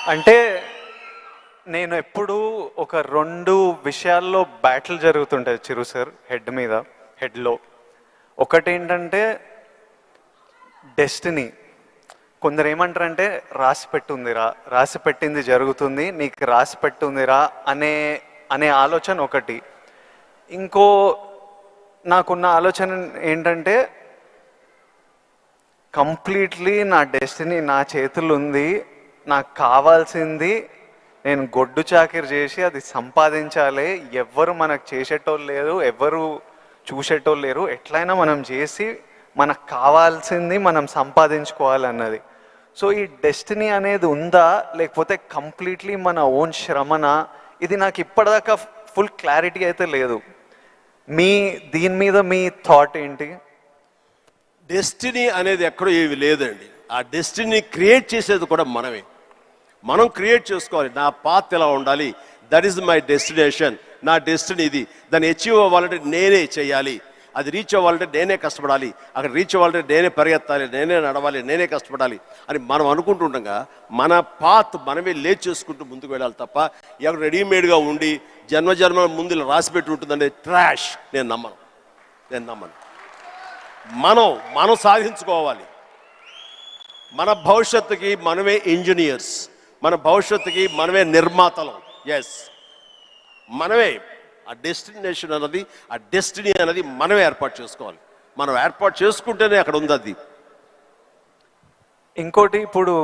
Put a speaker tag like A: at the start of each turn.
A: అంటే నేను ఎప్పుడు ఒక 2 విషయాల్లో బ్యాటిల్ జరుగుతుంటుంది చిరు సార్ హెడ్లో. ఒకటేంటంటే డెస్టినీ. కొందరు ఏమంటారంటే రాసి పెట్టింది జరుగుతుంది, నీకు రాసి పెట్టుందిరా అనే అనే ఆలోచన ఒకటి. ఇంకో నాకున్న ఆలోచన ఏంటంటే కంప్లీట్లీ నా డెస్టినీ నా చేతులు ఉంది, నాకు కావాల్సింది నేను గొడ్డు చాకిరి చేసి అది సంపాదించాలి. ఎవ్వరు మనకు చేసేటోళ్ళు లేరు, ఎవ్వరు చూసేటోళ్ళు లేరు. ఎట్లయినా మనం చేసి మనకు కావాల్సింది మనం సంపాదించుకోవాలన్నది. సో ఈ డెస్టినీ అనేది ఉందా లేకపోతే కంప్లీట్లీ మన ఓన్ శ్రమన, ఇది నాకు ఇప్పటిదాకా ఫుల్ క్లారిటీ అయితే లేదు. దీని మీద మీ థాట్ ఏంటి?
B: డెస్టినీ అనేది ఎక్కడో ఏవి లేదండి. ఆ డెస్టినీ క్రియేట్ చేసేది కూడా మనమే. మనం క్రియేట్ చేసుకోవాలి. నా పాత్ ఎలా ఉండాలి, దట్ ఈస్ మై డెస్టినేషన్, నా డెస్టినీ ఇది. దాన్ని అచీవ్ అవ్వాలంటే నేనే చేయాలి, అది రీచ్ అవ్వాలంటే నేనే కష్టపడాలి, అక్కడ రీచ్ అవ్వాలంటే నేనే పరిగెత్తాలి, నేనే నడవాలి, నేనే కష్టపడాలి అని మనం అనుకుంటుండగా మన పాత్ మనమే లేట్ చేసుకుంటూ ముందుకు వెళ్ళాలి తప్ప ఎక్కడ రెడీమేడ్గా ఉండి జన్మ ముందు రాసి పెట్టి ఉంటుందంటే ట్రాష్. నేను నమ్మను. మనం సాధించుకోవాలి. మన భవిష్యత్తుకి మనమే ఇంజనీర్స్, మన భవిష్యత్తుకి మనమే నిర్మాతలం. ఎస్, మనమే ఆ డెస్టినేషన్ అన్నది, ఆ డెస్టినీ అనేది మనమే ఏర్పాటు చేసుకోవాలి. మనం ఏర్పాటు చేసుకుంటేనే అక్కడ ఉంది అది.
A: ఇంకోటి, ఇప్పుడు